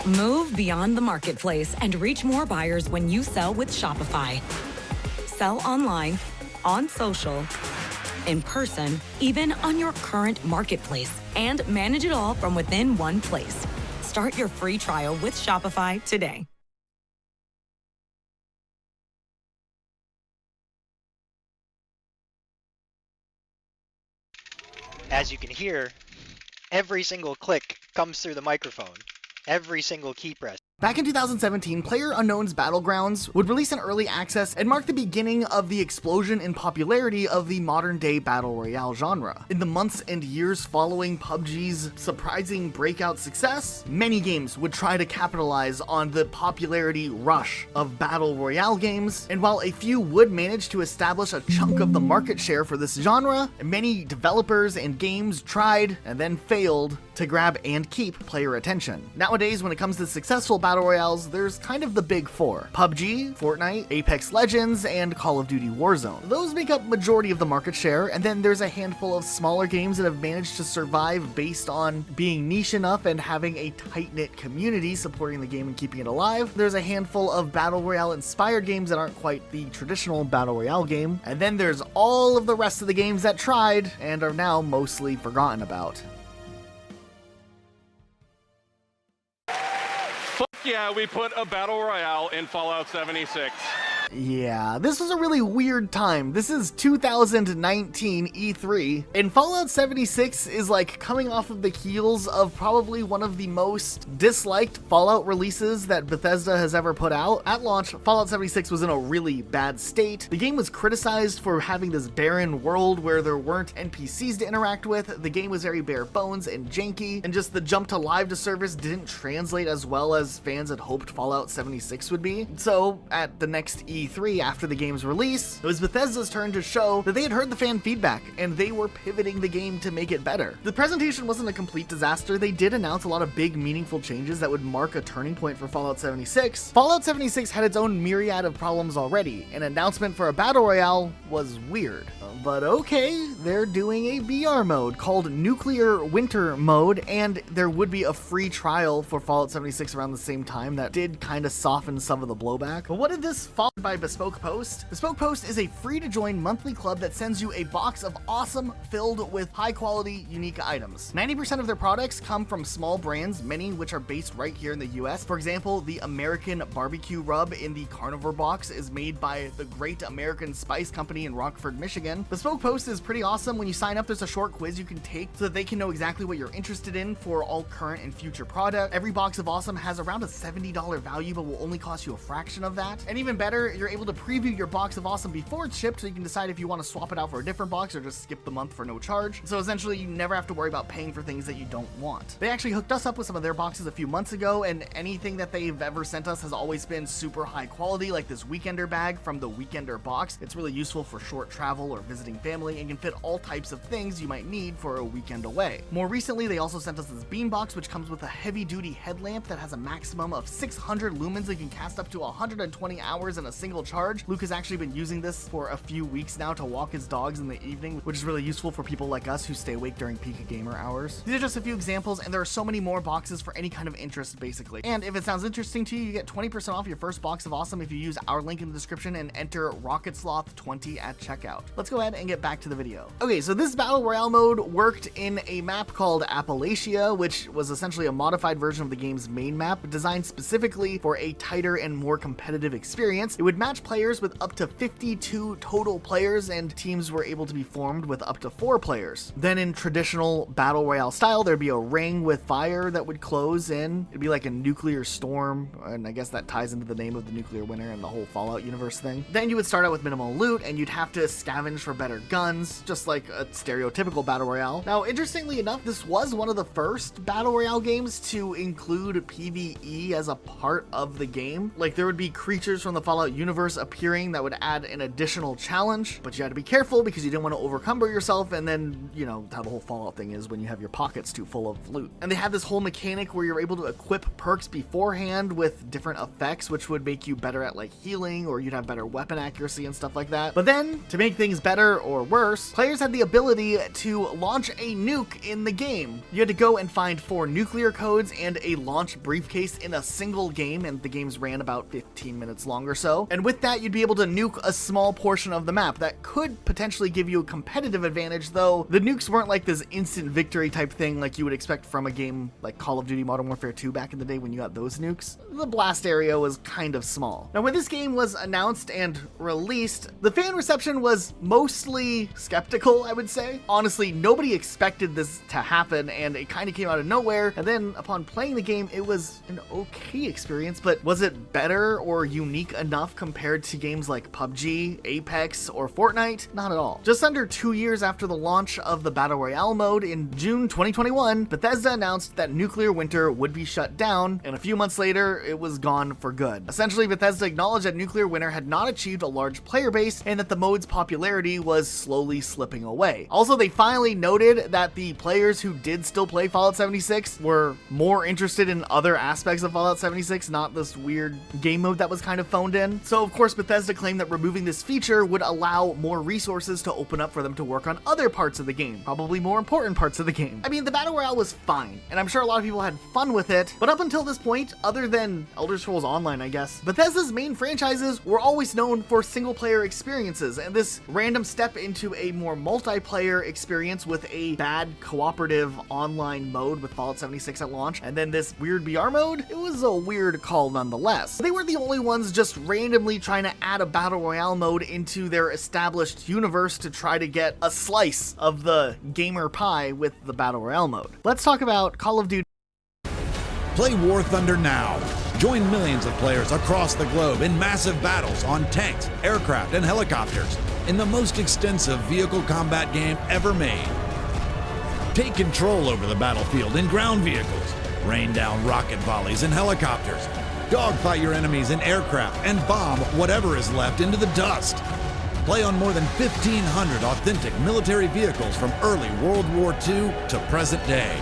Move beyond the marketplace and reach more buyers when you sell with Shopify. Sell online, on social, in person, even on your current marketplace, and manage it all from within one place. Start your free trial with Shopify today. As you can hear, every single click comes through the microphone. Every single key press. Back in 2017, PlayerUnknown's Battlegrounds would release an early access and mark the beginning of the explosion in popularity of the modern-day Battle Royale genre. In the months and years following PUBG's surprising breakout success, many games would try to capitalize on the popularity rush of Battle Royale games, and while a few would manage to establish a chunk of the market share for this genre, many developers and games tried and then failed to grab and keep player attention. Nowadays, when it comes to successful Battle Royales, there's kind of the big four: PUBG, Fortnite, Apex Legends, and Call of Duty Warzone. Those make up majority of the market share, and then there's a handful of smaller games that have managed to survive based on being niche enough and having a tight-knit community supporting the game and keeping it alive. There's a handful of Battle Royale inspired games that aren't quite the traditional Battle Royale game, and then there's all of the rest of the games that tried and are now mostly forgotten about. Yeah, we put a Battle Royale in Fallout 76. Yeah, this was a really weird time. This is 2019 E3, and Fallout 76 is like coming off of the heels of probably one of the most disliked Fallout releases that Bethesda has ever put out. At launch, Fallout 76 was in a really bad state. The game was criticized for having this barren world where there weren't NPCs to interact with. The game was very bare bones and janky, and just the jump to live to service didn't translate as well as fans had hoped Fallout 76 would be. So at the next E3 after the game's release, it was Bethesda's turn to show that they had heard the fan feedback and they were pivoting the game to make it better. The presentation wasn't a complete disaster. They did announce a lot of big, meaningful changes that would mark a turning point for Fallout 76. Fallout 76 had its own myriad of problems already. An announcement for a Battle Royale was weird. But okay, they're doing a BR mode called Nuclear Winter Mode, and there would be a free trial for Fallout 76 around the same time that did kind of soften some of the blowback. But what did this follow by Bespoke Post? Bespoke Post is a free-to-join monthly club that sends you a box of awesome filled with high-quality, unique items. 90% of their products come from small brands, many which are based right here in the US. For example, the American Barbecue Rub in the Carnivore box is made by the Great American Spice Company in Rockford, Michigan. Bespoke Post is pretty awesome. When you sign up, there's a short quiz you can take so that they can know exactly what you're interested in for all current and future products. Every box of awesome has around a $70 value, but will only cost you a fraction of that. And even better, you're able to preview your box of awesome before it's shipped, so you can decide if you want to swap it out for a different box or just skip the month for no charge. So essentially, you never have to worry about paying for things that you don't want. They actually hooked us up with some of their boxes a few months ago, and anything that they've ever sent us has always been super high quality, like this Weekender bag from the Weekender box. It's really useful for short travel or visiting family and can fit all types of things you might need for a weekend away. More recently, they also sent us this beam box, which comes with a heavy-duty headlamp that has a maximum of 600 lumens and can cast up to 120 hours in a single charge. Luke has actually been using this for a few weeks now to walk his dogs in the evening, which is really useful for people like us who stay awake during peak gamer hours. These are just a few examples, and there are so many more boxes for any kind of interest, basically. And if it sounds interesting to you, you get 20% off your first box of awesome if you use our link in the description and enter RocketSloth20 at checkout. Let's go ahead and get back to the video. Okay, so this Battle Royale mode worked in a map called Appalachia, which was essentially a modified version of the game's main map, designed specifically for a tighter and more competitive experience. It would match players with up to 52 total players, and teams were able to be formed with up to 4 players. Then in traditional Battle Royale style, there'd be a ring with fire that would close in. It'd be like a nuclear storm, and I guess that ties into the name of the nuclear winter and the whole Fallout universe thing. Then you would start out with minimal loot, and you'd have to scavenge for better guns, just like a stereotypical Battle Royale. Now, interestingly enough, this was one of the first Battle Royale games to include PvE as a part of the game. Like, there would be creatures from the Fallout universe appearing that would add an additional challenge, but you had to be careful because you didn't want to overcumber yourself, and then, you know, how the whole Fallout thing is when you have your pockets too full of loot. And they had this whole mechanic where you're able to equip perks beforehand with different effects, which would make you better at like healing, or you'd have better weapon accuracy and stuff like that. But then, to make things better, better or worse, players had the ability to launch a nuke in the game. You had to go and find 4 nuclear codes and a launch briefcase in a single game, and the games ran about 15 minutes long or so. And with that, you'd be able to nuke a small portion of the map that could potentially give you a competitive advantage, though the nukes weren't like this instant victory type thing like you would expect from a game like Call of Duty Modern Warfare 2 back in the day when you got those nukes. The blast area was kind of small. Now, when this game was announced and released, the fan reception was mostly skeptical, I would say. Honestly, nobody expected this to happen, and it kind of came out of nowhere, and then upon playing the game, it was an okay experience, but was it better or unique enough compared to games like PUBG, Apex, or Fortnite? Not at all. Just under 2 years after the launch of the Battle Royale mode in June 2021, Bethesda announced that Nuclear Winter would be shut down, and a few months later, it was gone for good. Essentially, Bethesda acknowledged that Nuclear Winter had not achieved a large player base and that the mode's popularity was slowly slipping away. Also, they finally noted that the players who did still play Fallout 76 were more interested in other aspects of Fallout 76, not this weird game mode that was kind of phoned in. So, of course, Bethesda claimed that removing this feature would allow more resources to open up for them to work on other parts of the game, probably more important parts of the game. I mean, the Battle Royale was fine, and I'm sure a lot of people had fun with it, but up until this point, other than Elder Scrolls Online, I guess, Bethesda's main franchises were always known for single-player experiences, and this random step into a more multiplayer experience with a bad cooperative online mode with Fallout 76 at launch, and then this weird BR mode, it was a weird call nonetheless. They weren't the only ones just randomly trying to add a Battle Royale mode into their established universe to try to get a slice of the gamer pie with the Battle Royale mode. Let's talk about Call of Duty. Play War Thunder now. Join millions of players across the globe in massive battles on tanks, aircraft, and helicopters in the most extensive vehicle combat game ever made. Take control over the battlefield in ground vehicles, rain down rocket volleys in helicopters, dogfight your enemies in aircraft, and bomb whatever is left into the dust. Play on more than 1,500 authentic military vehicles from early World War II to present day.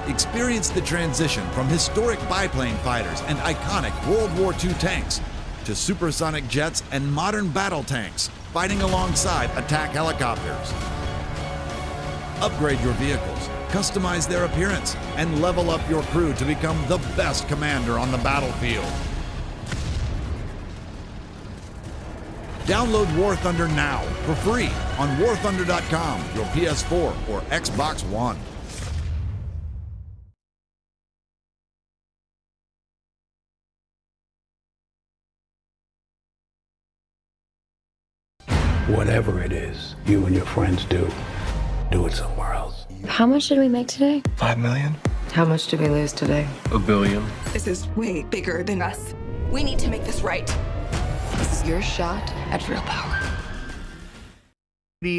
Experience the transition from historic biplane fighters and iconic World War II tanks to supersonic jets and modern battle tanks fighting alongside attack helicopters. Upgrade your vehicles, customize their appearance, and level up your crew to become the best commander on the battlefield. Download War Thunder now for free on warthunder.com, your PS4 or Xbox One. Whatever it is you and your friends do it somewhere else. How much did we make today? 5 million. How much did we lose today? $1 billion. This is way bigger than us. We need to make this right. This is your shot at real power.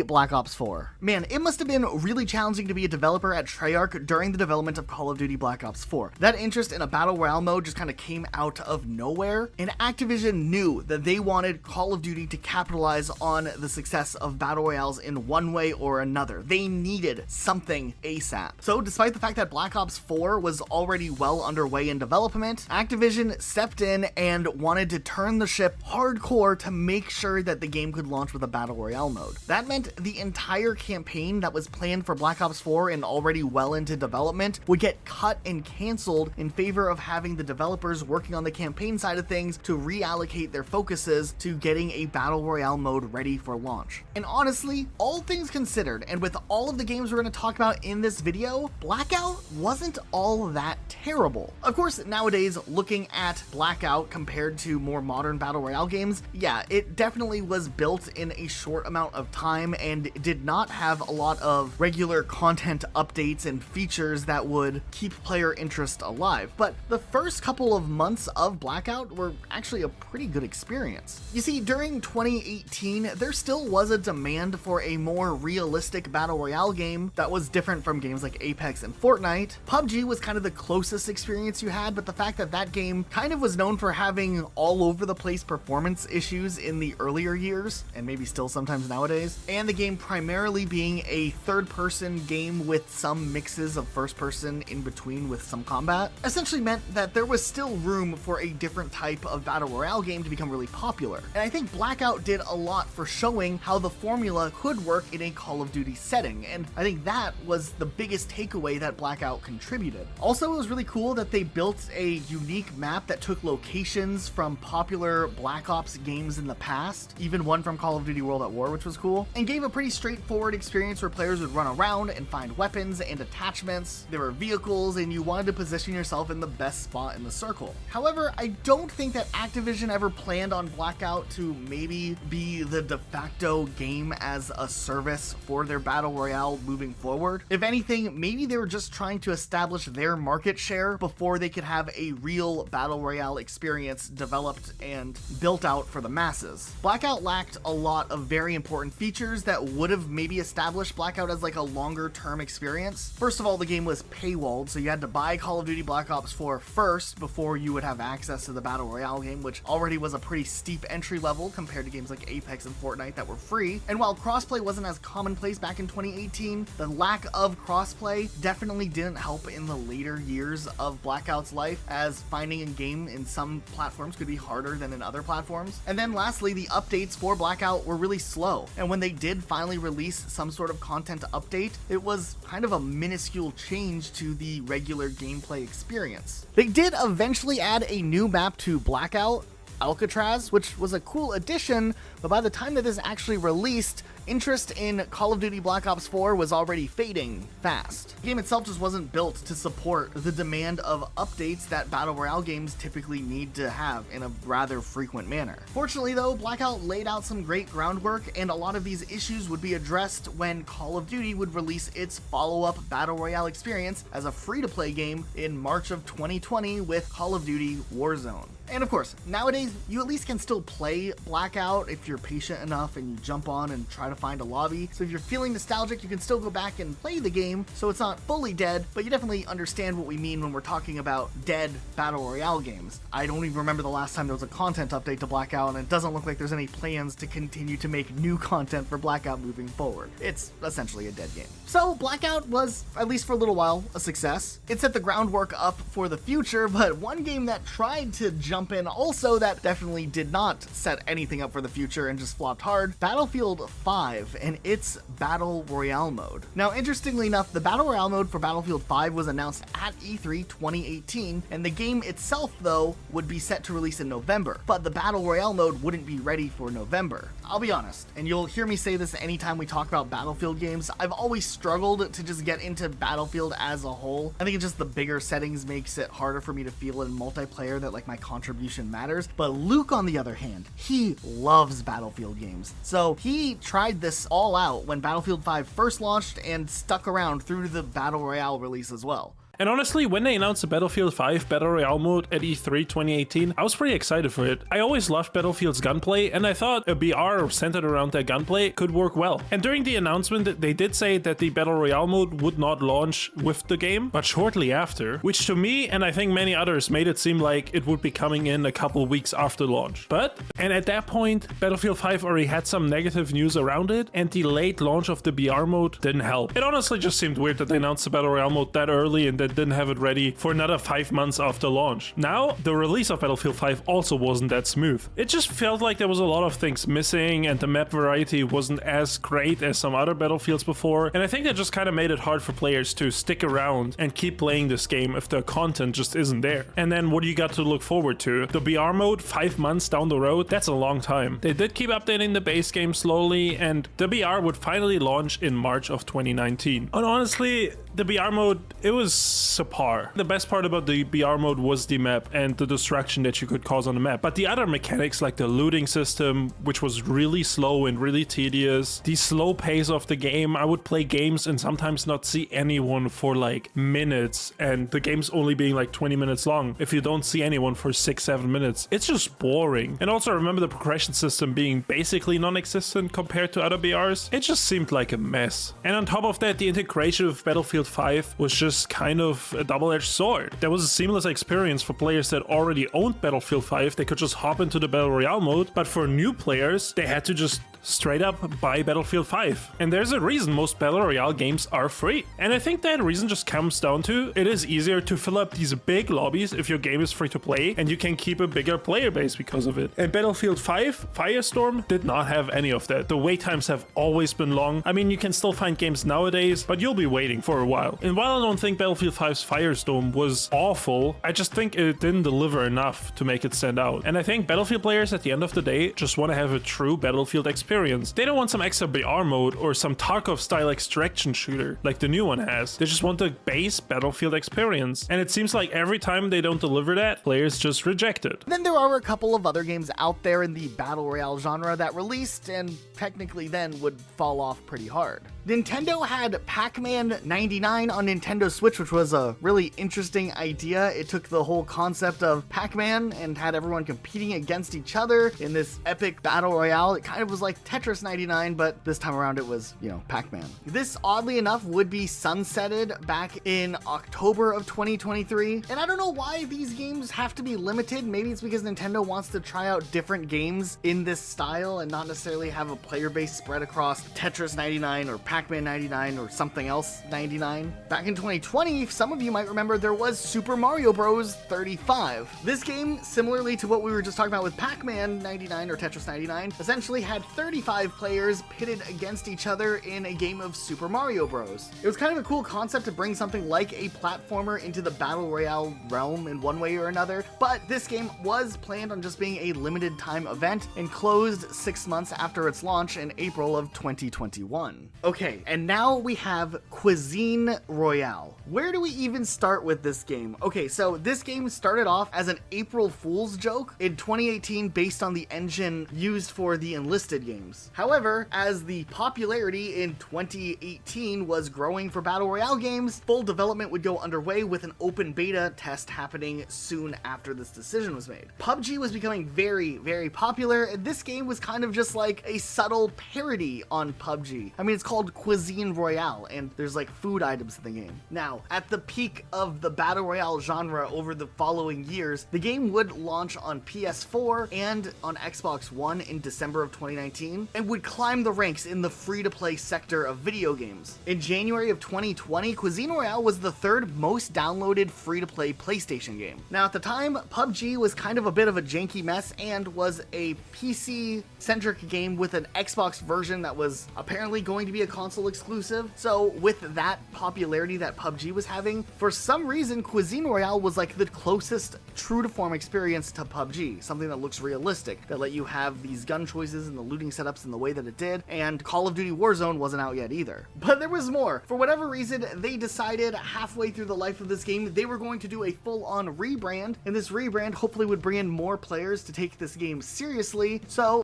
Black Ops 4. Man, it must have been really challenging to be a developer at Treyarch during the development of Call of Duty Black Ops 4. That interest in a Battle Royale mode just kind of came out of nowhere, and Activision knew that they wanted Call of Duty to capitalize on the success of Battle Royales in one way or another. They needed something ASAP. So despite the fact that Black Ops 4 was already well underway in development, Activision stepped in and wanted to turn the ship hardcore to make sure that the game could launch with a Battle Royale mode. That meant the entire campaign that was planned for Black Ops 4 and already well into development would get cut and canceled in favor of having the developers working on the campaign side of things to reallocate their focuses to getting a Battle Royale mode ready for launch. And honestly, all things considered, and with all of the games we're going to talk about in this video, Blackout wasn't all that terrible. Of course, nowadays, looking at Blackout compared to more modern Battle Royale games, yeah, it definitely was built in a short amount of time and did not have a lot of regular content updates and features that would keep player interest alive. But the first couple of months of Blackout were actually a pretty good experience. You see, during 2018, there still was a demand for a more realistic Battle Royale game that was different from games like Apex and Fortnite. PUBG was kind of the closest experience you had, but the fact that that game kind of was known for having all over the place performance issues in the earlier years, and maybe still sometimes nowadays, and the game primarily being a third-person game with some mixes of first-person in between with some combat, essentially meant that there was still room for a different type of battle royale game to become really popular. And I think Blackout did a lot for showing how the formula could work in a Call of Duty setting, and I think that was the biggest takeaway that Blackout contributed. Also, it was really cool that they built a unique map that took locations from popular Black Ops games in the past, even one from Call of Duty World at War, which was cool, and gave a pretty straightforward experience where players would run around and find weapons and attachments. There were vehicles, and you wanted to position yourself in the best spot in the circle. However, I don't think that Activision ever planned on Blackout to maybe be the de facto game as a service for their battle royale moving forward. If anything, maybe they were just trying to establish their market share before they could have a real battle royale experience developed and built out for the masses. Blackout lacked a lot of very important features that would have maybe established Blackout as like a longer term experience. First of all, the game was paywalled, so you had to buy Call of Duty Black Ops 4 first before you would have access to the battle royale game, which already was a pretty steep entry level compared to games like Apex and Fortnite that were free. And while crossplay wasn't as commonplace back in 2018, the lack of crossplay definitely didn't help in the later years of Blackout's life, as finding a game in some platforms could be harder than in other platforms. And then lastly, the updates for Blackout were really slow, and when they did finally release some sort of content update, it was kind of a minuscule change to the regular gameplay experience. They did eventually add a new map to Blackout, Alcatraz, which was a cool addition, but by the time that this actually released, interest in Call of Duty Black Ops 4 was already fading fast. The game itself just wasn't built to support the demand of updates that Battle Royale games typically need to have in a rather frequent manner. Fortunately though, Blackout laid out some great groundwork, and a lot of these issues would be addressed when Call of Duty would release its follow-up Battle Royale experience as a free-to-play game in March of 2020 with Call of Duty Warzone. And of course, nowadays, you at least can still play Blackout if you're patient enough and you jump on and try to find a lobby. So if you're feeling nostalgic, you can still go back and play the game, so it's not fully dead, but you definitely understand what we mean when we're talking about dead Battle Royale games. I don't even remember the last time there was a content update to Blackout, and it doesn't look like there's any plans to continue to make new content for Blackout moving forward. It's essentially a dead game. So Blackout was, at least for a little while, a success. It set the groundwork up for the future, but one game that tried to jump in also that definitely did not set anything up for the future and just flopped hard, Battlefield 5 and its Battle Royale mode. Now, interestingly enough, the Battle Royale mode for Battlefield 5 was announced at E3 2018, and the game itself, though, would be set to release in November, but the Battle Royale mode wouldn't be ready for November. I'll be honest, and you'll hear me say this anytime we talk about Battlefield games, I've always struggled to just get into Battlefield as a whole. I think it's just the bigger settings makes it harder for me to feel in multiplayer that like my contribution matters. But Luke, on the other hand, he loves Battlefield games. So he tried this all out when Battlefield 5 first launched and stuck around through to the Battle Royale release as well. And honestly, when they announced the Battlefield 5 Battle Royale mode at E3 2018, I was pretty excited for it. I always loved Battlefield's gunplay, and I thought a BR centered around that gunplay could work well. And during the announcement, they did say that the Battle Royale mode would not launch with the game, but shortly after, which to me, and I think many others, made it seem like it would be coming in a couple weeks after launch. And at that point, Battlefield 5 already had some negative news around it, and the late launch of the BR mode didn't help. It honestly just seemed weird that they announced the Battle Royale mode that early and that didn't have it ready for another 5 months after launch. Now, the release of Battlefield 5 also wasn't that smooth. It just felt like there was a lot of things missing, and the map variety wasn't as great as some other Battlefields before, and I think that just kind of made it hard for players to stick around and keep playing this game if the content just isn't there. And then what do you got to look forward to? The BR mode 5 months down the road? That's a long time. They did keep updating the base game slowly, and the BR would finally launch in March of 2019. And honestly, the BR mode, it was subpar. The best part about the BR mode was the map and the destruction that you could cause on the map. But the other mechanics, like the looting system, which was really slow and really tedious, the slow pace of the game, I would play games and sometimes not see anyone for like minutes, and the game's only being like 20 minutes long. If you don't see anyone for 6-7 minutes, it's just boring. And also, I remember the progression system being basically non-existent compared to other BRs. It just seemed like a mess. And on top of that, the integration of Battlefield 5 was just kind of a double-edged sword. There was a seamless experience for players that already owned Battlefield 5. They could just hop into the Battle Royale mode, but for new players, they had to just straight up buy Battlefield 5. And there's a reason most Battle Royale games are free. And I think that reason just comes down to it is easier to fill up these big lobbies if your game is free to play, and you can keep a bigger player base because of it. And Battlefield 5 Firestorm did not have any of that. The wait times have always been long. I mean, you can still find games nowadays, but you'll be waiting for a while. And while I don't think Battlefield 5's Firestorm was awful, I just think it didn't deliver enough to make it stand out. And I think Battlefield players at the end of the day just want to have a true Battlefield experience. They don't want some extra BR mode or some Tarkov-style extraction shooter like the new one has. They just want the base Battlefield experience. And it seems like every time they don't deliver that, players just reject it. Then there are a couple of other games out there in the Battle Royale genre that released and technically then would fall off pretty hard. Nintendo had Pac-Man 99 on Nintendo Switch, which was a really interesting idea. It took the whole concept of Pac-Man and had everyone competing against each other in this epic battle royale. It kind of was like Tetris 99, but this time around it was, Pac-Man. This, oddly enough, would be sunsetted back in October of 2023. And I don't know why these games have to be limited. Maybe it's because Nintendo wants to try out different games in this style and not necessarily have a player base spread across Tetris 99 or Pac-Man 99 or something else 99. Back in 2020, some of you might remember there was Super Mario Bros. 35. This game, similarly to what we were just talking about with Pac-Man 99 or Tetris 99, essentially had 35 players pitted against each other in a game of Super Mario Bros. It was kind of a cool concept to bring something like a platformer into the Battle Royale realm in one way or another, but this game was planned on just being a limited time event and closed 6 months after its launch in April of 2021. Okay, and now we have Cuisine Royale. Where do we even start with this game? Okay, so this game started off as an April Fool's joke in 2018 based on the engine used for the Enlisted games. However, as the popularity in 2018 was growing for Battle Royale games, full development would go underway with an open beta test happening soon after this decision was made. PUBG was becoming very, very popular, and this game was kind of just like a subtle parody on PUBG. I mean, it's called Cuisine Royale, and there's like food items in the game. Now, at the peak of the Battle Royale genre over the following years, the game would launch on PS4 and on Xbox One in December of 2019, and would climb the ranks in the free-to-play sector of video games. In January of 2020, Cuisine Royale was the third most downloaded free-to-play PlayStation game. Now, at the time, PUBG was kind of a bit of a janky mess and was a PC-centric game with an Xbox version that was apparently going to be a console exclusive. So with that popularity that PUBG was having, for some reason, Cuisine Royale was like the closest true-to-form experience to PUBG, something that looks realistic, that let you have these gun choices and the looting setups in the way that it did, and Call of Duty Warzone wasn't out yet either. But there was more. For whatever reason, they decided halfway through the life of this game they were going to do a full-on rebrand, and this rebrand hopefully would bring in more players to take this game seriously. So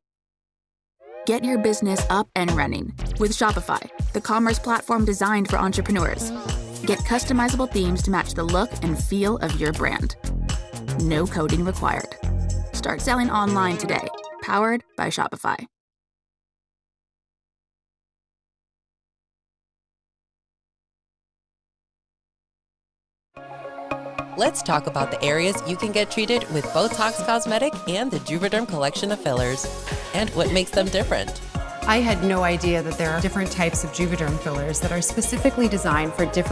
get your business up and running with Shopify, the commerce platform designed for entrepreneurs. Get customizable themes to match the look and feel of your brand. No coding required. Start selling online today, powered by Shopify. Let's talk about the areas you can get treated with Botox Cosmetic and the Juvederm collection of fillers, and what makes them different. I had no idea that there are different types of Juvederm fillers that are specifically designed for different